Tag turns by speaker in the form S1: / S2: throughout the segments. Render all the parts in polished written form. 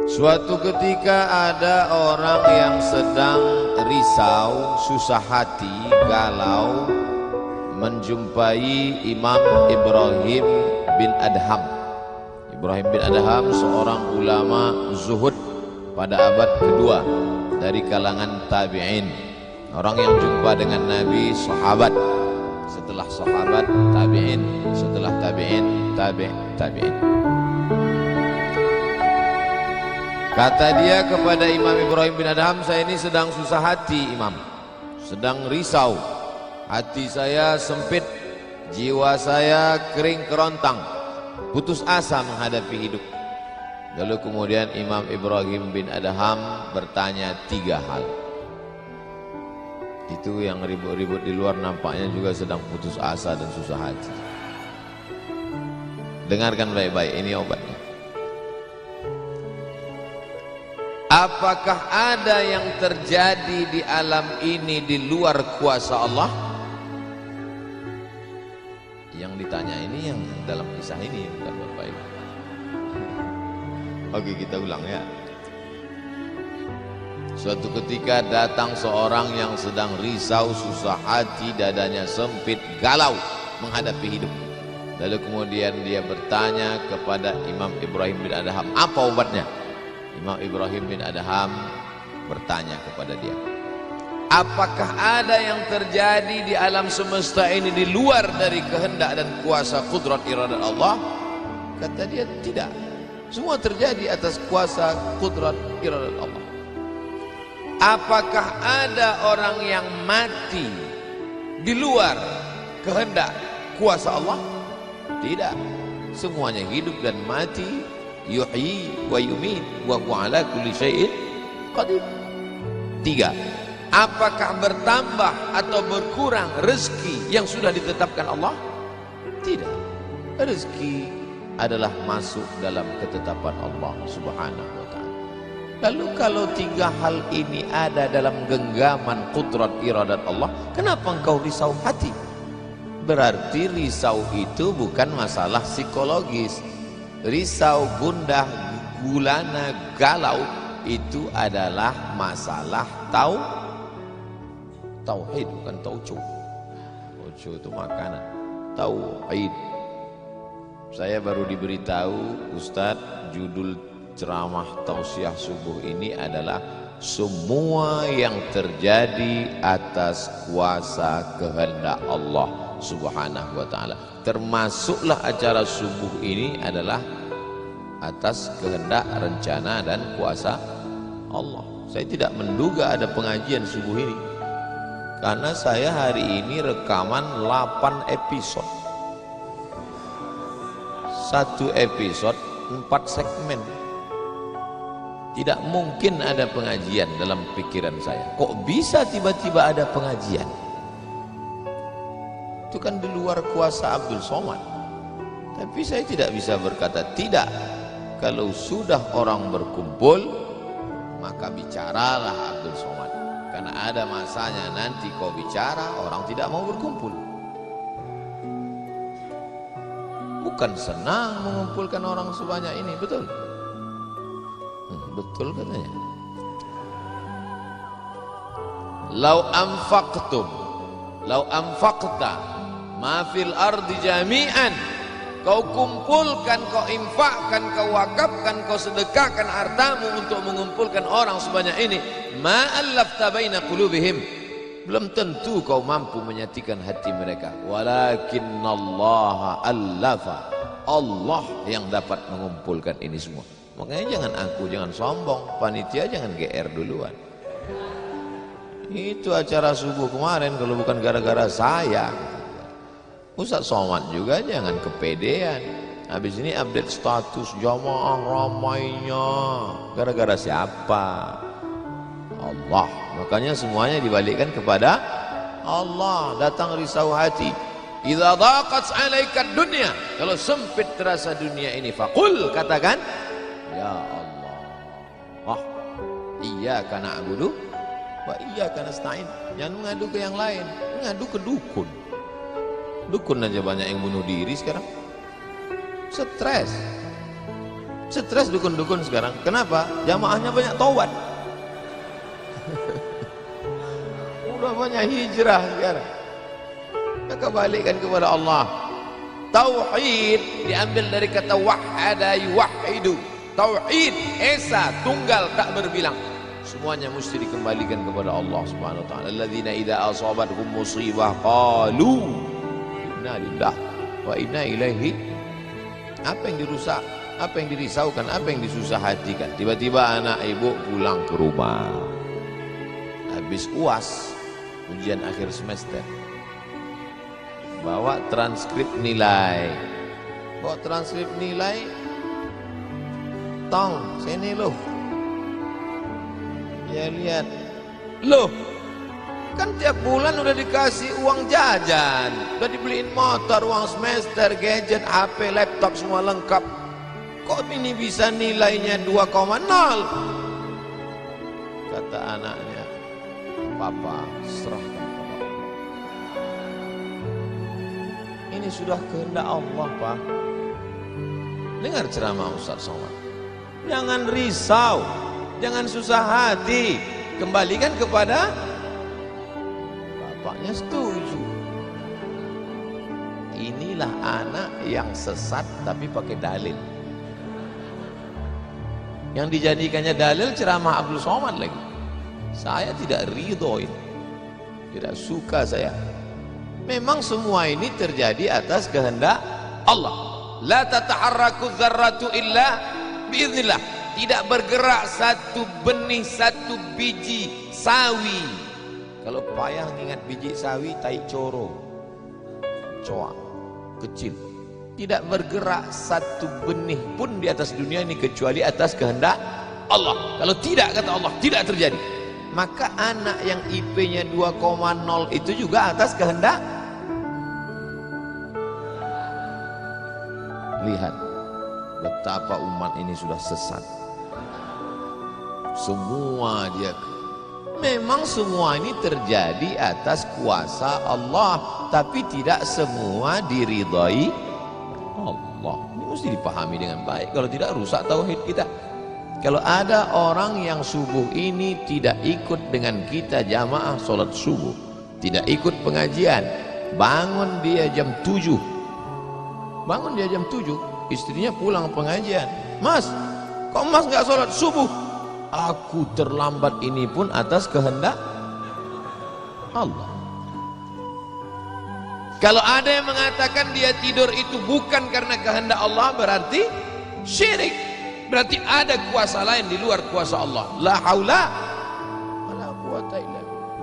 S1: Suatu ketika ada orang yang sedang risau, susah hati, galau, menjumpai Imam Ibrahim bin Adham. Ibrahim bin Adham seorang ulama zuhud pada abad kedua dari kalangan tabi'in. Orang yang jumpa dengan Nabi, sahabat, setelah sahabat tabi'in, setelah tabi'in tabi'in. Kata dia kepada Imam Ibrahim bin Adham, saya ini sedang susah hati Imam, sedang risau, hati saya sempit, jiwa saya kering kerontang, putus asa menghadapi hidup. Lalu kemudian Imam Ibrahim bin Adham bertanya 3 hal. Itu yang ribut-ribut di luar nampaknya juga sedang putus asa dan susah hati. Dengarkan baik-baik, ini obatnya. Apakah ada yang terjadi di alam ini di luar kuasa Allah? Yang ditanya ini yang dalam kisah ini, bukan baik. Oke, kita ulang ya. Suatu ketika datang seorang yang sedang risau, susah hati, dadanya sempit, galau menghadapi hidup. Lalu kemudian dia bertanya kepada Imam Ibrahim bin Adham, apa obatnya? Imam Ibrahim bin Adham bertanya kepada dia, apakah ada yang terjadi di alam semesta ini di luar dari kehendak dan kuasa kudrat iradat Allah? Kata dia, tidak, semua terjadi atas kuasa kudrat iradat Allah. Apakah ada orang yang mati di luar kehendak kuasa Allah? Tidak, semuanya hidup dan mati. Yuhyi wa yumit wa huwa ala kulli syai'in qadir. 3. Apakah bertambah atau berkurang rezeki yang sudah ditetapkan Allah? Tidak. Rezeki adalah masuk dalam ketetapan Allah Subhanahu wa ta'ala. Lalu kalau 3 hal ini ada dalam genggaman kudrat iradat Allah, kenapa engkau risau hati? Berarti risau itu bukan masalah psikologis. Risau, gundah, gulana, galau itu adalah masalah tauhid, bukan tauco. Tauco itu makanan. Tauhid. Saya baru diberitahu, Ustadz, judul ceramah tausiah subuh ini adalah semua yang terjadi atas kuasa kehendak Allah Subhanahu wa ta'ala. Termasuklah acara subuh ini adalah atas kehendak, rencana dan kuasa Allah. Saya tidak menduga ada pengajian subuh ini, karena saya hari ini rekaman 8 episode. 1 episode 4 segmen. Tidak mungkin ada pengajian dalam pikiran saya. Kok bisa tiba-tiba ada pengajian? Itu kan di luar kuasa Abdul Somad. Tapi saya tidak bisa berkata tidak. Kalau sudah orang berkumpul, maka bicaralah Abdul Somad. Karena ada masanya nanti kau bicara, orang tidak mau berkumpul. Bukan senang mengumpulkan orang sebanyak ini, betul? Betul katanya. Lau anfaqta ma fil ardi jami'an, kau kumpulkan, kau infakkan, kau wakafkan, kau sedekahkan hartamu untuk mengumpulkan orang sebanyak ini, ma allafta baina qulubihim, belum tentu kau mampu menyatukan hati mereka. Walakinallaha allafa, Allah yang dapat mengumpulkan ini semua. Makanya jangan aku, jangan sombong, panitia jangan GR duluan. Itu acara subuh kemarin kalau bukan gara-gara saya. Ustaz Somad juga jangan kepedean. Habis ini update status jamaah ramainya. Gara-gara siapa? Allah. Makanya semuanya dibalikkan kepada Allah. Datang risau hati. Idza daqat 'alaika dunya, kalau sempit terasa dunia ini, faqul, katakan, ya Allah, iyyaka na'budu wa iyyaka nasta'in. Jangan mengadu ke yang lain, mengadu ke dukun. Dukun aja banyak yang bunuh diri sekarang. Stres. Stres dukun-dukun sekarang. Kenapa? Jamaahnya banyak taubat. Udah banyak hijrah sekarang. Maka balikkan kepada Allah. Tauhid diambil dari kata wahada yuwahidu. Tauhid, esa, tunggal, tak berbilang. Semuanya mesti dikembalikan kepada Allah Subhanahu wa taala. Alladzina idza asabathum musibah qalu inna lillahi wa inna ilaihi. Apa yang dirusak, apa yang dirisaukan, apa yang disusah hatikan. Tiba-tiba anak ibu pulang ke rumah. Habis UAS, ujian akhir semester. Bawa transkrip nilai. Bawa transkrip nilai. Tong, sini loh. Ya lihat. Loh, kan tiap bulan udah dikasih uang jajan, udah dibeliin motor, uang semester, gadget, HP, laptop semua lengkap. Kok ini bisa nilainya 2,0? Kata anaknya, Papa serahkan kepada Allah. Ini sudah kehendak Allah, Pak. Dengar ceramah Ustaz Somad. Jangan risau, jangan susah hati, kembalikan kepada bapaknya. Setuju. Inilah anak yang sesat tapi pakai dalil. Yang dijadikannya dalil ceramah Abdul Somad lagi. Saya tidak ridho ini, tidak suka saya. Memang semua ini terjadi atas kehendak Allah. La tataharraku dzarratu illa biiznillah. Tidak bergerak satu benih, satu biji sawi. Kalau payah ingat biji sawi, tai coro, coa, kecil. Tidak bergerak satu benih pun di atas dunia ini kecuali atas kehendak Allah. Kalau tidak, kata Allah, tidak terjadi. Maka anak yang IP-nya 2,0 itu juga atas kehendak. Lihat betapa umat ini sudah sesat. Semua dia, memang semua ini terjadi atas kuasa Allah, tapi tidak semua diridhai Allah. Ini mesti dipahami dengan baik, kalau tidak rusak tauhid kita. Kalau ada orang yang subuh ini tidak ikut dengan kita jamaah sholat subuh, tidak ikut pengajian, bangun dia jam 7, bangun dia jam 7, istrinya pulang pengajian. Mas, kok mas nggak sholat subuh? Aku terlambat, ini pun atas kehendak Allah. Kalau ada yang mengatakan dia tidur itu bukan karena kehendak Allah, berarti syirik. Berarti ada kuasa lain di luar kuasa Allah. La haula wala quwata illa billah.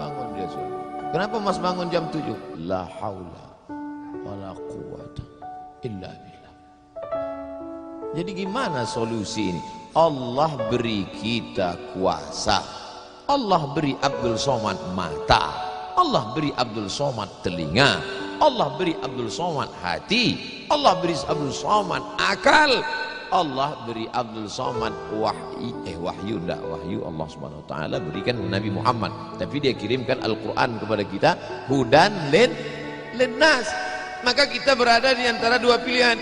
S1: Bangun dia sholat. Kenapa mas bangun jam 7? La haula wala quwata illa billah. Jadi gimana solusi ini? Allah beri kita kuasa. Allah beri Abdul Somad mata. Allah beri Abdul Somad telinga. Allah beri Abdul Somad hati. Allah beri Abdul Somad akal. Allah beri Abdul Somad wahyu Allah Subhanahu wa taala berikan Nabi Muhammad, tapi dia kirimkan Al-Qur'an kepada kita, hudan linnas. Maka kita berada di antara dua pilihan.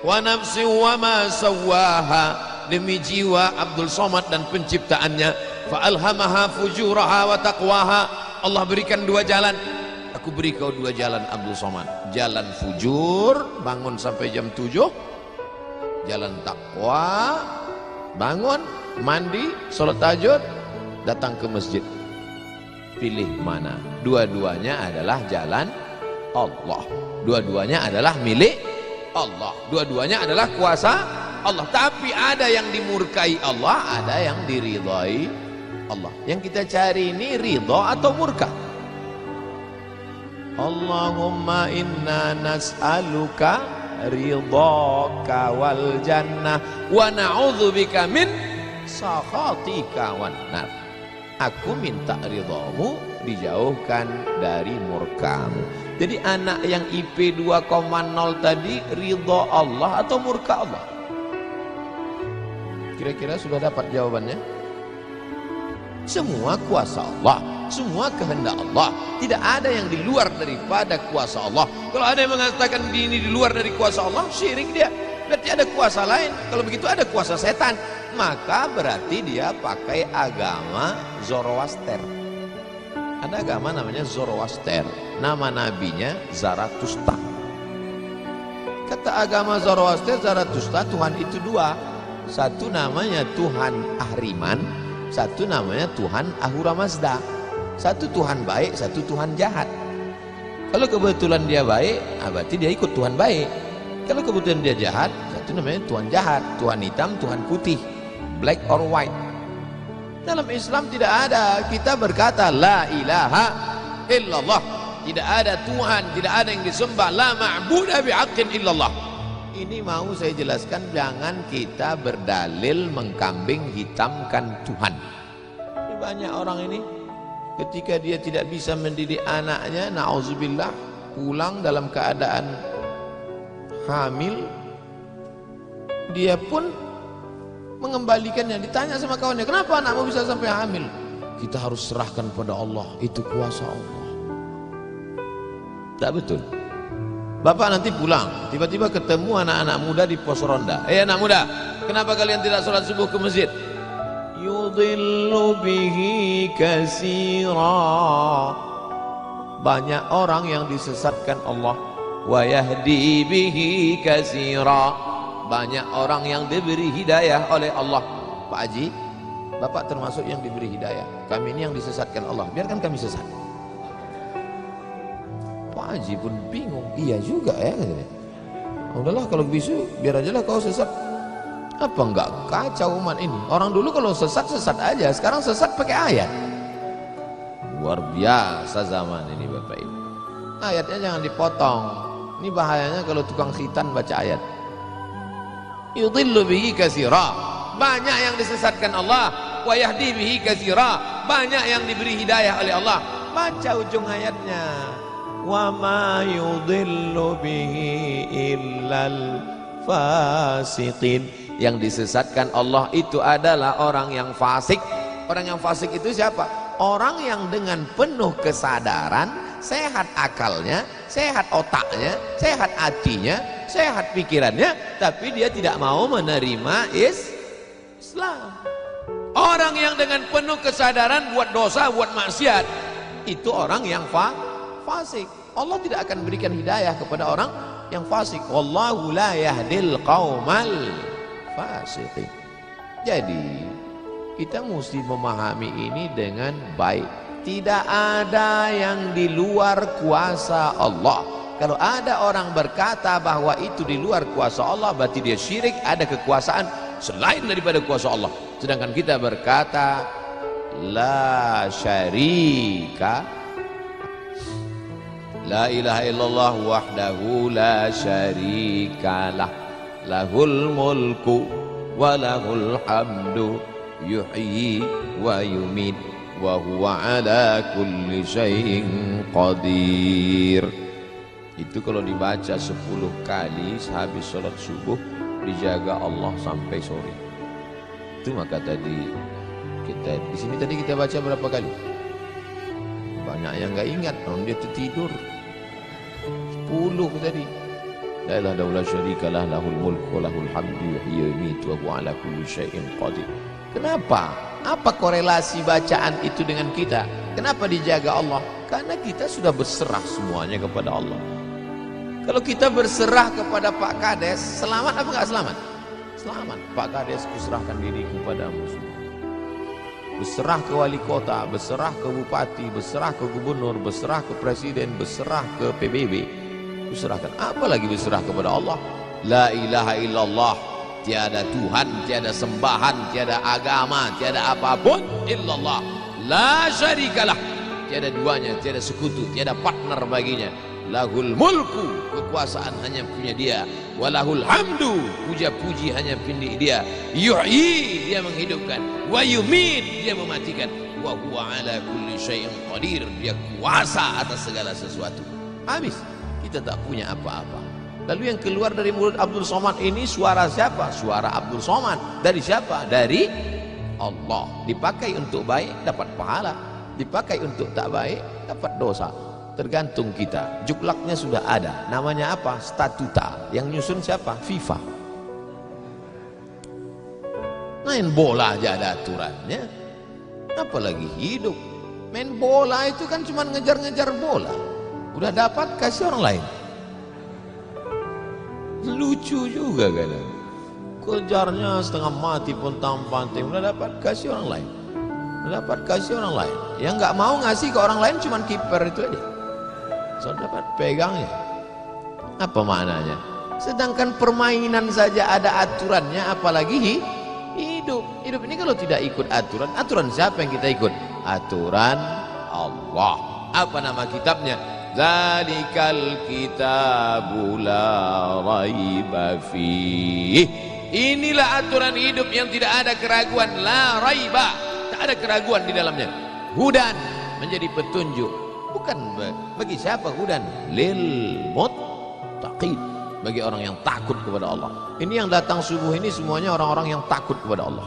S1: Wa nafsi wa ma sawwaha, demi jiwa Abdul Somad dan penciptaannya. Fa alhamaha fujuraha wa taqwaha. Allah berikan dua jalan. Aku beri kau dua jalan Abdul Somad. Jalan fujur, bangun sampai jam 7. Jalan takwa, bangun, mandi, sholat tahajud, datang ke masjid. Pilih mana? Dua-duanya adalah jalan Allah. Dua-duanya adalah milik Allah. Dua-duanya adalah kuasa Allah. Tapi ada yang dimurkai Allah, ada yang diridhai Allah. Yang kita cari ini ridha atau murka? Allahumma inna nas'aluka ridhaka wal jannah wa na'udzubika min sakhatika wan nar. Aku minta ridhamu, dijauhkan dari murkamu. Jadi anak yang IP 2,0 tadi ridha Allah atau murka Allah? Kira-kira sudah dapat jawabannya? Semua kuasa Allah, semua kehendak Allah. Tidak ada yang di luar daripada kuasa Allah. Kalau ada yang mengatakan ini di luar dari kuasa Allah, syirik dia. berarti ada kuasa lain. Kalau begitu ada kuasa setan, maka berarti dia pakai agama Zoroaster. Ada agama namanya Zoroaster, nama nabinya Zarathustra. Kata agama Zoroaster, Zarathustra, Tuhan itu dua. Satu namanya Tuhan Ahriman, satu namanya Tuhan Ahura Mazda. Satu Tuhan baik, satu Tuhan jahat. Kalau kebetulan dia baik, berarti dia ikut Tuhan baik. Kalau kebetulan dia jahat, satu namanya Tuhan jahat. Tuhan hitam, Tuhan putih, black or white. Dalam Islam tidak ada kita berkata la ilaha illallah, tidak ada Tuhan, tidak ada yang disembah, la ma'budah bihaqqin illallah. Ini mau saya jelaskan, jangan kita berdalil mengkambing hitamkan Tuhan. Ini banyak orang ini ketika dia tidak bisa mendidik anaknya, na'udzubillah, pulang dalam keadaan hamil, dia pun mengembalikannya. Ditanya sama kawannya, kenapa anakmu bisa sampai hamil? Kita harus serahkan pada Allah, itu kuasa Allah. Tak betul. Bapak nanti pulang, tiba-tiba ketemu anak-anak muda di pos ronda. Anak muda, kenapa kalian tidak sholat subuh ke masjid? Yudhillu bihi katsira. Banyak orang yang disesatkan Allah. Wa yahdi bihi katsira. Banyak orang yang diberi hidayah oleh Allah. Pak Haji, Bapak termasuk yang diberi hidayah. Kami ini yang disesatkan Allah, biarkan kami sesat. Pak Haji pun bingung. Iya juga ya, udahlah kalau bisu biar aja lah kau sesat. Apa enggak kacau umat ini? Orang dulu kalau sesat aja, sekarang sesat pakai ayat. Luar biasa zaman ini Bapak Ibu. Ayatnya jangan dipotong. Ini bahayanya kalau tukang khitan baca ayat. Yudhillu bihi katsira. Banyak yang disesatkan Allah, wa yahdi bihi katsira. Banyak yang diberi hidayah oleh Allah. Baca ujung ayatnya. Wa ma yudhillu bihi illal fasiqin. Yang disesatkan Allah itu adalah orang yang fasik. Orang yang fasik itu siapa? Orang yang dengan penuh kesadaran, sehat akalnya, sehat otaknya, sehat hatinya, sehat pikirannya, tapi dia tidak mau menerima Islam. Orang yang dengan penuh kesadaran buat dosa, buat maksiat, itu orang yang fasik. Allah tidak akan berikan hidayah kepada orang yang fasik. Wallahu la yahdil qaumal fasiqin. Jadi kita mesti memahami ini dengan baik. Tidak ada yang di luar kuasa Allah. Kalau ada orang berkata bahwa itu di luar kuasa Allah, berarti dia syirik, ada kekuasaan selain daripada kuasa Allah. Sedangkan kita berkata la syarika, la ilaha illallah wahdahu la syarikalah, lahul mulku wa lahul hamdu yuhyi wa yumit wa huwa ala kulli syai'in qadir. Itu kalau dibaca 10 kali sehabis sholat subuh, dijaga Allah sampai sore. Itu maka tadi kita di sini tadi kita baca berapa kali? Banyak yang nggak ingat, orang dia tertidur. 10 tadi. La ilaha illallah syarikalah, lahul mulku wa lahul hamdu yuhyi wa yumiitu wa huwa ala kulli syai'in qadir. Kenapa? Apa korelasi bacaan itu dengan kita? Kenapa dijaga Allah? Karena kita sudah berserah semuanya kepada Allah. Kalau kita berserah kepada Pak Kades, selamat apa enggak selamat? Selamat. Pak Kades, kuserahkan diriku padamu semua. Berserah ke wali kota, berserah ke bupati, berserah ke gubernur, berserah ke presiden, berserah ke PBB. Kuserahkan. Apa lagi berserah kepada Allah? La ilaha illallah. Tiada Tuhan, tiada sembahan, tiada agama, tiada apapun illallah. La syarikalah. Tiada duanya, tiada sekutu, tiada partner baginya. Lahul mulku, kekuasaan hanya punya dia. Walahul hamdu, puja-puji hanya punya dia. Yuhyi, dia menghidupkan. Wa yumit, dia mematikan. Wa huwa ala kulli syai'in qadir, dia kuasa atas segala sesuatu. Habis, kita tak punya apa-apa. Lalu yang keluar dari mulut Abdul Somad ini suara siapa? Suara Abdul Somad. Dari siapa? Dari Allah. Dipakai untuk baik, dapat pahala. Dipakai untuk tak baik, dapat dosa. Tergantung kita. Juklaknya sudah ada. Namanya apa? Statuta. Yang nyusun siapa? FIFA. Main bola aja ada aturannya, apalagi hidup. Main bola itu kan cuma ngejar-ngejar bola, udah dapat kasih orang lain. Lucu juga kadang, kejarnya setengah mati pun tampang-tampang, udah dapat kasih orang lain, udah dapat kasih orang lain. Yang nggak mau ngasih ke orang lain cuma kiper itu aja, so dapat pegangnya. Apa maknanya? Sedangkan permainan saja ada aturannya, apalagi hidup. Hidup ini kalau tidak ikut aturan, aturan siapa yang kita ikut? Aturan Allah. Apa nama kitabnya? Zalikal kitabu la raiba fih. Inilah aturan hidup yang tidak ada keraguan, la raiba, tak ada keraguan di dalamnya. Hudan, menjadi petunjuk. Bukan bagi siapa hudan? Lil muttaqin, bagi orang yang takut kepada Allah. Ini yang datang subuh ini semuanya orang-orang yang takut kepada Allah.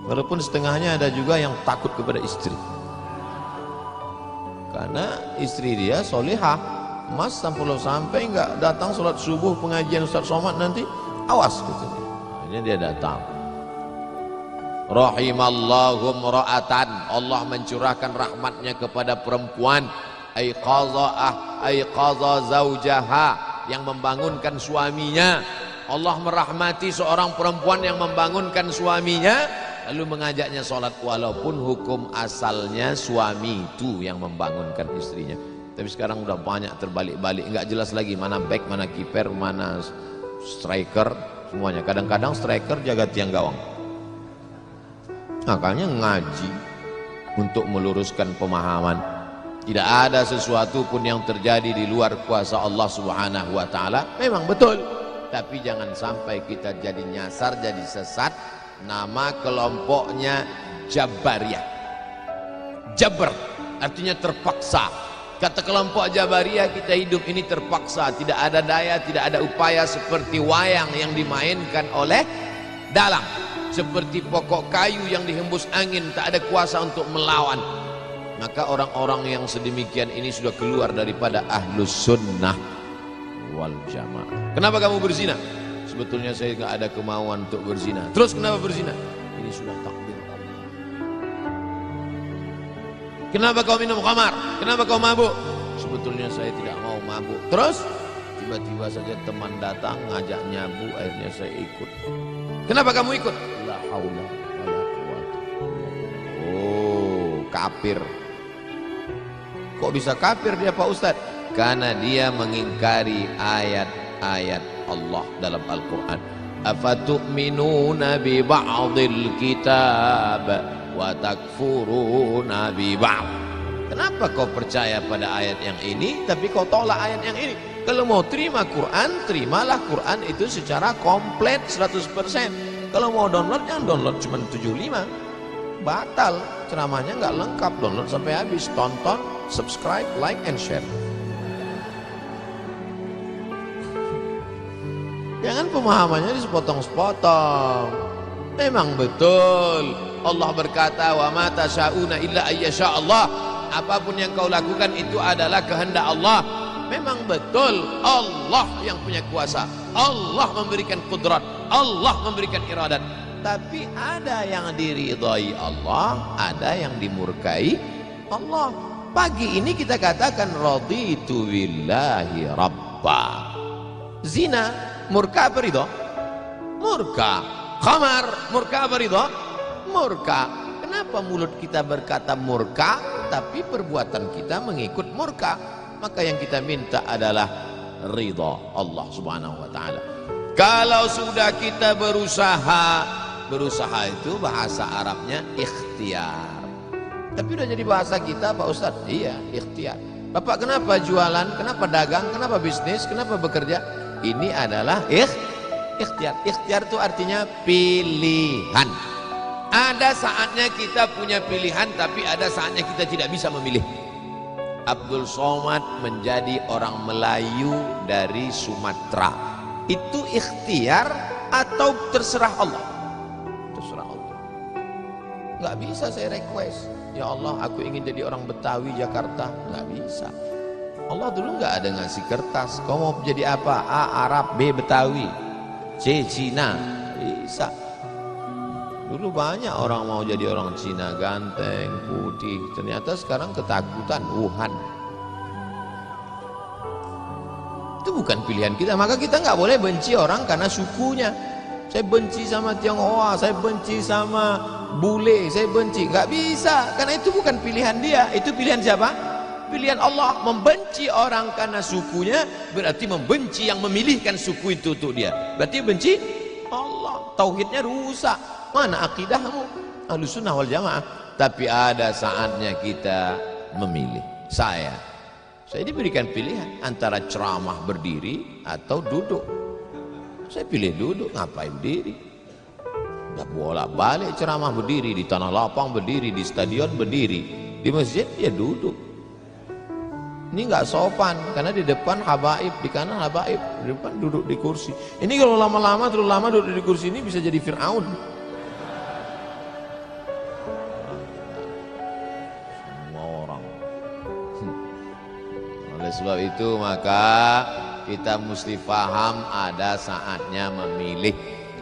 S1: Walaupun setengahnya ada juga yang takut kepada istri, karena istri dia solihah. Mas sampai nggak datang sholat subuh pengajian Ustaz Somad nanti, awas gitu. Akhirnya dia datang. Rahimallahu mra'atan, Allah mencurahkan rahmatnya kepada perempuan. Aiqadha zaujaha, yang membangunkan suaminya. Allah merahmati seorang perempuan yang membangunkan suaminya, lalu mengajaknya sholat, walaupun hukum asalnya suami itu yang membangunkan istrinya. Tapi sekarang udah banyak terbalik-balik, nggak jelas lagi mana back, mana kiper, mana striker, semuanya. Kadang-kadang striker jaga tiang gawang. Makanya ngaji untuk meluruskan pemahaman. Tidak ada sesuatu pun yang terjadi di luar kuasa Allah Subhanahu wa taala. Memang betul, tapi jangan sampai kita jadi nyasar, jadi sesat. Nama kelompoknya Jabariyah. Jabr artinya terpaksa. Kata kelompok Jabariyah, kita hidup ini terpaksa, tidak ada daya, tidak ada upaya, seperti wayang yang dimainkan oleh dalang, seperti pokok kayu yang dihembus angin, tak ada kuasa untuk melawan. Maka orang-orang yang sedemikian ini sudah keluar daripada ahlus sunnah wal jamaah. Kenapa kamu berzina? Sebetulnya saya nggak ada kemauan untuk berzina. Terus kenapa berzina? Ini sudah takdir Allah. Kenapa kau minum khamar? Kenapa kau mabuk? Sebetulnya saya tidak mau mabuk. Terus tiba-tiba saja teman datang ngajak nyabu, akhirnya saya ikut. Kenapa kamu ikut? La haula wala quwata. Oh, kafir. Kok bisa kafir dia Pak Ustadz? Karena dia mengingkari ayat-ayat Allah dalam Al-Quran. Afatu'minuna bi ba'dil kitab wa takfuruna bi ba'd. Kenapa kau percaya pada ayat yang ini tapi kau tolak ayat yang ini? Kalau mau terima Quran, terimalah Quran itu secara komplit 100%. Kalau mau download, jangan download cuma 75. Batal, ceramahnya nggak lengkap. Download sampai habis, tonton, subscribe, like, and share. Jangan pemahamannya sepotong-sepotong. Memang betul Allah berkata, wa ma tasyauna illa ayyasha Allah. Apapun yang kau lakukan itu adalah kehendak Allah. Memang betul Allah yang punya kuasa, Allah memberikan kudrat, Allah memberikan iradat. Tapi ada yang diridhai Allah, ada yang dimurkai Allah. Pagi ini kita katakan raditu billahi rabba. Zina murka apa ridha? Murka. Khamar murka apa ridha? Murka. Kenapa mulut kita berkata murka tapi perbuatan kita mengikut murka? Maka yang kita minta adalah ridha Allah Subhanahu wa taala. Kalau sudah kita berusaha itu bahasa Arabnya ikhtiar. Tapi udah jadi bahasa kita Pak Ustadz? Iya, ikhtiar. Bapak kenapa jualan, kenapa dagang, kenapa bisnis, kenapa bekerja? Ini adalah ikhtiar. Ikhtiar itu artinya pilihan. Ada saatnya kita punya pilihan, tapi ada saatnya kita tidak bisa memilih. Abdul Somad menjadi orang Melayu dari Sumatera. Itu ikhtiar atau terserah Allah? Terserah Allah. Nggak bisa saya request, ya Allah aku ingin jadi orang Betawi Jakarta. Nggak bisa. Allah dulu nggak ada ngasih kertas, kau mau jadi apa? A. Arab, B. Betawi, C. Cina. Bisa. Dulu banyak orang mau jadi orang Cina, ganteng, putih. Ternyata sekarang ketakutan Wuhan. Itu bukan pilihan kita. Maka kita nggak boleh benci orang karena sukunya. Saya benci sama Tionghoa, saya benci sama bule, saya benci. Nggak bisa, karena itu bukan pilihan dia. Itu pilihan siapa? Pilihan Allah. Membenci orang karena sukunya berarti membenci yang memilihkan suku itu untuk dia. Berarti benci Allah. Tauhidnya rusak. Mana akidahmu? Ahlussunnah wal jamaah. Tapi ada saatnya kita memilih. Saya diberikan pilihan antara ceramah berdiri atau duduk. Saya pilih duduk, ngapain berdiri? Nggak bolak-balik ceramah berdiri, di tanah lapang berdiri, di stadion berdiri, di masjid ya duduk. Ini nggak sopan, karena di depan habaib, di kanan habaib, di depan duduk di kursi. Ini kalau lama-lama terlalu lama duduk di kursi ini bisa jadi Fir'aun. Oleh sebab itu maka kita mesti paham ada saatnya memilih.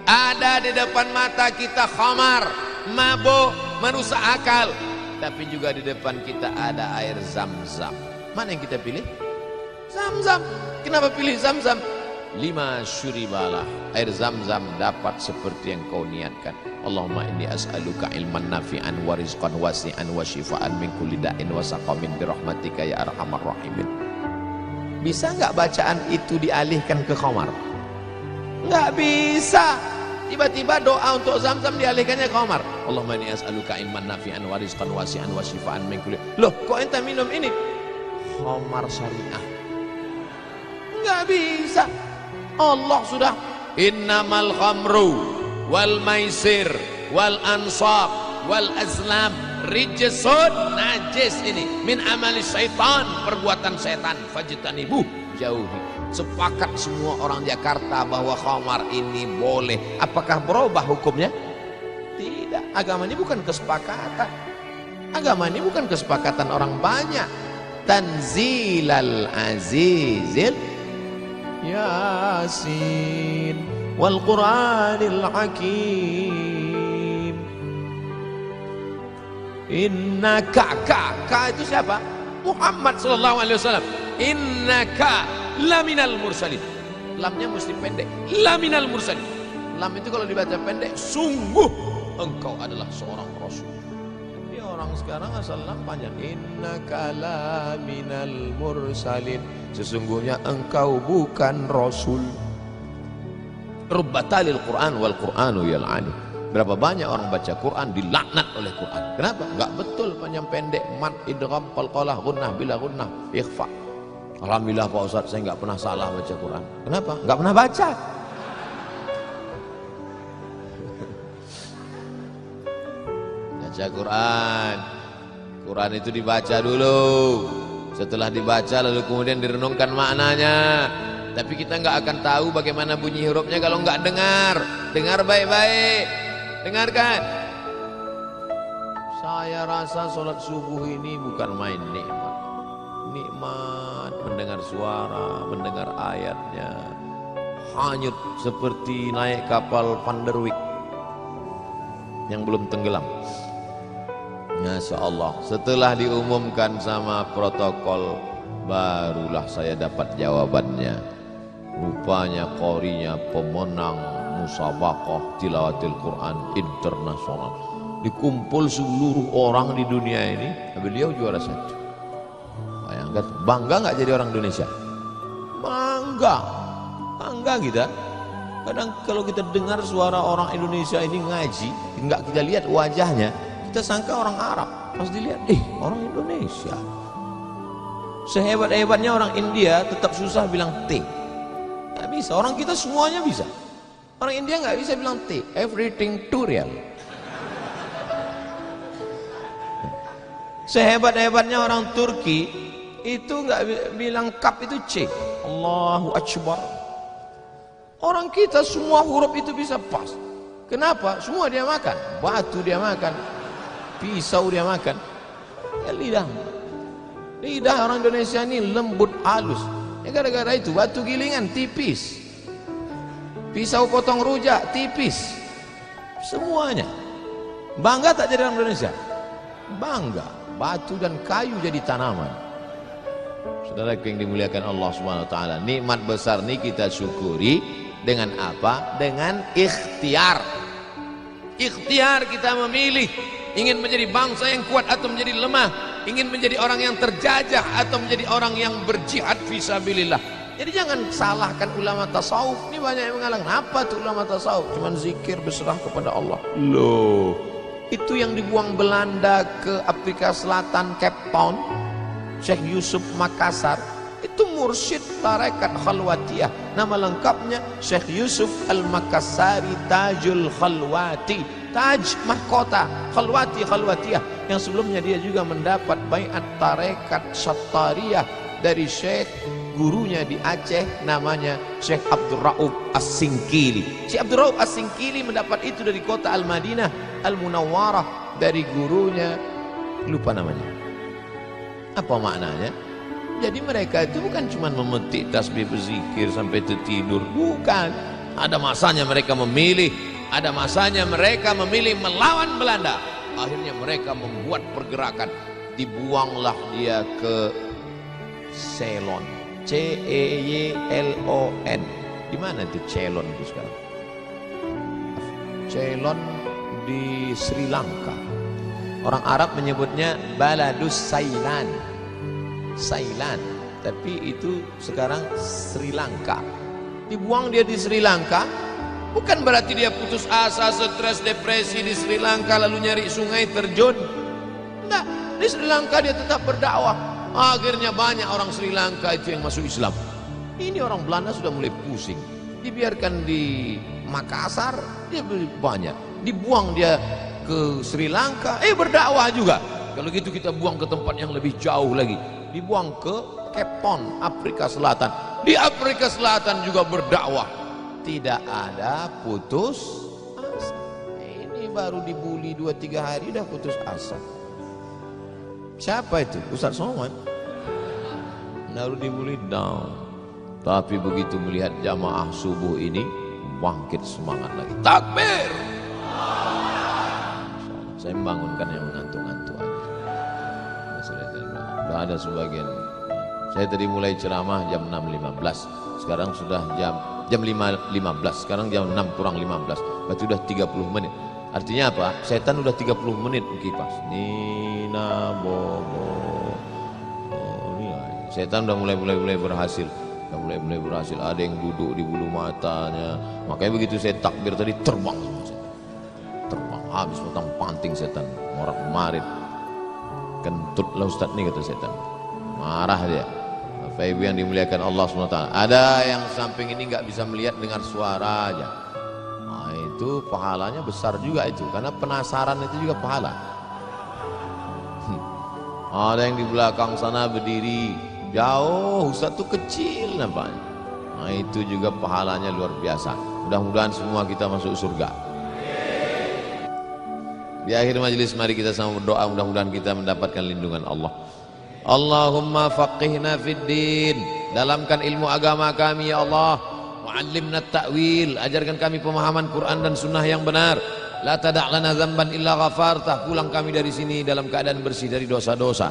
S1: Ada di depan mata kita khamar, mabuk, merusak akal. Tapi juga di depan kita ada air Zam-Zam. Mana yang kita pilih? Zam-Zam. Kenapa pilih Zam-Zam? 5 syuribalah. Air Zam-Zam dapat seperti yang kau niatkan. Allahumma inni as'aluka ilman nafi'an wa rizqan wasi'an wa shifaan min kulli da'in wa saqamin birahmatika ya arhamar rahimin. Bisa nggak bacaan itu dialihkan ke khamar? Nggak bisa. Tiba-tiba doa untuk Zam-Zam dialihkannya ke khamar. Allahumma inni as'aluka ilman nafi'an wa rizqan wasi'an wa shifaan min kulli. Loh, kok ente minum ini? Khamar syariah. Nggak bisa. Allah sudah innamal khamru wal maisir wal ansab wal azlam rijsun, najis ini min amali syaitan, perbuatan setan, fajtanibuh, jauhi. Sepakat semua orang Jakarta bahwa khamar ini boleh. Apakah berubah hukumnya? Tidak. Agama ini bukan kesepakatan. Agama ini bukan kesepakatan orang banyak. Tanzilal azizil Yasin wal Qur'anil Hakim. Innaka, ka itu siapa? Muhammad sallallahu alaihi wasallam. Innaka laminal mursalin. Lamnya mesti pendek. Laminal mursalin. Lam itu kalau dibaca pendek, sungguh engkau adalah seorang rasul. Tapi orang sekarang asal lam panjang. Innaka laminal mursalin. Sesungguhnya engkau bukan rasul. Rubbatalil Quran wal Quranu yal'ani. Berapa banyak orang baca Quran dilaknat oleh Quran. Kenapa? Enggak betul panjang pendek, mat, idgham, qalqalah, gunnah, bila gunnah, ikhfa. Alhamdulillah Pak Ustaz, saya enggak pernah salah baca Quran. Kenapa? Enggak pernah baca. Baca Quran. Quran itu dibaca dulu. Setelah dibaca lalu kemudian direnungkan maknanya. Tapi kita enggak akan tahu bagaimana bunyi hurufnya kalau enggak dengar. Dengar baik-baik. Dengarkan. Saya rasa sholat subuh ini bukan main nikmat. Nikmat mendengar suara, mendengar ayatnya. Hanyut seperti naik kapal Panderwick yang belum tenggelam. Masya Allah. Setelah diumumkan sama protokol, barulah saya dapat jawabannya. Rupanya qorinya pemenang musabaqah tilawatil Quran internasional. Dikumpul seluruh orang di dunia ini, beliau juara 1. Bayangkan, bangga nggak jadi orang Indonesia? Bangga kita. Kadang kalau kita dengar suara orang Indonesia ini ngaji, nggak kita lihat wajahnya, kita sangka orang Arab. Pas dilihat, orang Indonesia. Sehebat-hebatnya orang India tetap susah bilang T. Nggak bisa. Orang kita semuanya bisa. Orang India nggak bisa bilang T. Everything too real. Sehebat-hebatnya orang Turki itu nggak bilang kap itu C. Allahu Akbar. Orang kita semua huruf itu bisa pas. Kenapa? Semua dia makan. Batu dia makan, pisau dia makan. Ya lidah orang Indonesia ini lembut halus. Ya gara-gara itu batu gilingan tipis, pisau potong rujak tipis, semuanya. Bangga tak jadi orang Indonesia? Bangga. Batu dan kayu jadi tanaman. Saudara yang dimuliakan Allah Subhanahu wa taala, nikmat besar ini kita syukuri dengan apa? Dengan ikhtiar. Ikhtiar kita memilih ingin menjadi bangsa yang kuat atau menjadi lemah, ingin menjadi orang yang terjajah atau menjadi orang yang berjihad fisabilillah. Jadi jangan salahkan ulama tasawuf. Ini banyak yang mengatakan, apa tuh ulama tasawuf? Cuman zikir berserah kepada Allah. Loh, itu yang dibuang Belanda ke Afrika Selatan, Cape Town, Syekh Yusuf Makassar, itu mursyid tarekat Khalwatiyah. Nama lengkapnya Syekh Yusuf Al-Makassari Tajul Khalwati, Taj mahkota, Khalwati Khalwatiyah, yang sebelumnya dia juga mendapat baiat tarekat Sattariyah dari Syekh gurunya di Aceh, namanya Syekh Abdul Rauf As-Singkili. Syekh Abdul Rauf As-Singkili mendapat itu dari kota Al-Madinah Al-Munawwarah, dari gurunya, lupa namanya. Apa maknanya? Jadi mereka itu bukan cuma memetik tasbih berzikir sampai tertidur, bukan. Ada masanya mereka memilih, ada masanya mereka memilih melawan Belanda. Akhirnya mereka membuat pergerakan, dibuanglah dia ke Ceylon, Ceylon. Di mana itu Ceylon itu sekarang? Ceylon di Sri Lanka. Orang Arab menyebutnya Baladus Sailan, Sailan, tapi itu sekarang Sri Lanka. Dibuang dia di Sri Lanka, bukan berarti dia putus asa, stres, depresi di Sri Lanka lalu nyari sungai terjun. Enggak, di Sri Lanka dia tetap berdakwah. Akhirnya banyak orang Sri Lanka itu yang masuk Islam. Ini orang Belanda sudah mulai pusing. Dibiarkan di Makassar, dia banyak. Dibuang dia ke Sri Lanka, berdakwah juga. Kalau gitu kita buang ke tempat yang lebih jauh lagi. Dibuang ke Cape Town, Afrika Selatan. Di Afrika Selatan juga berdakwah. Tidak ada putus asa. Ini baru dibully 2-3 hari udah putus asa. Siapa itu? Ustaz Somad. Baru dibully down. Tapi begitu melihat jamaah subuh ini, bangkit semangat lagi. Takbir! Saya membangunkan yang mengantuk-ngantuk aja. Sudah ada sebagian. Saya tadi mulai ceramah jam 6.15. Sekarang sudah jam 5.15. Sekarang jam 6 kurang 15. Berarti sudah 30 menit. Artinya apa? Setan udah 30 menit kipas. Nina bobo. Oh, ini setan udah mulai berhasil. Udah mulai berhasil. Ada yang duduk di bulu matanya. Makanya begitu saya takbir tadi terbang. Terbang habis potong panting setan. Morak marit. Kentut lah Ustaz nih kata setan. Marah dia. Bapak Ibu yang dimuliakan Allah SWT. Ada yang samping ini nggak bisa melihat dengar suara aja. Nah, itu pahalanya besar juga itu, karena penasaran itu juga pahala. Ada yang di belakang sana berdiri jauh, Ustaz tuh kecil nampaknya. Nah, itu juga pahalanya luar biasa. Mudah-mudahan semua kita masuk surga. Di akhir majelis mari kita sama berdoa, mudah-mudahan kita mendapatkan lindungan Allah. Allahumma faqihna fid din, dalamkan ilmu agama kami ya Allah. Wa'allimna ta'wil, ajarkan kami pemahaman Quran dan sunnah yang benar. La tada' lana dzamban illa ghafartah, pulang kami dari sini dalam keadaan bersih dari dosa-dosa.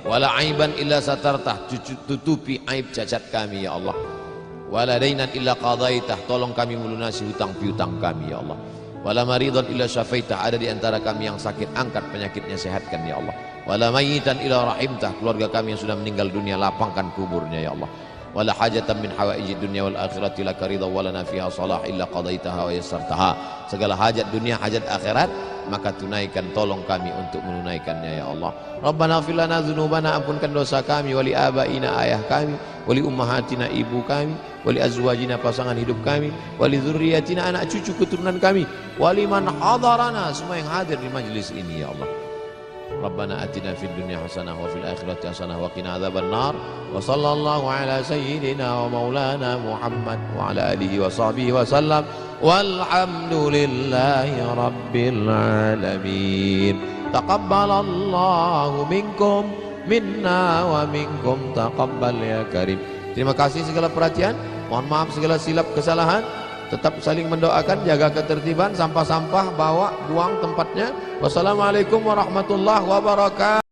S1: Wala aiban illa satartah, tutupi aib cacat kami ya Allah. Wala dainan illa qadaitah, tolong kami melunasi hutang piutang kami ya Allah. Wala maridan illa syafaitah, ada di antara kami yang sakit, angkat penyakitnya, sehatkan ya Allah. Wala mayitan illa rahimtah, keluarga kami yang sudah meninggal dunia, lapangkan kuburnya ya Allah. Wala hajatan min hawaijid dunya wal akhirati laka ridha wa lana fiha salah illa qadaitaha wa yassartaha, segala hajat dunia, hajat akhirat maka tunaikan, tolong kami untuk menunaikannya ya Allah. Rabbana ighfir lana dzunubana, ampunkan dosa kami, wali abaina, ayah kami, wali ummahatina, ibu kami, wali azwajina, pasangan hidup kami, wali dzurriyyatina, anak cucu keturunan kami, wali man hadarana, semua yang hadir di majlis ini ya Allah. Rabbana atina fid dunya hasanah wa fil akhirati hasanah wa qina adzabannar. Wa sallallahu ala sayyidina wa maulana Muhammad wa ala alihi wa sahbihi wa sallam. Walhamdulillahi rabbil alamin. Taqabbalallahu minkum minna wa minkum taqabbal ya karim. Terima kasih segala perhatian. Mohon maaf segala silap kesalahan. tetap saling mendoakan, jaga ketertiban, sampah-sampah bawa, buang tempatnya. Wassalamualaikum warahmatullahi wabarakatuh.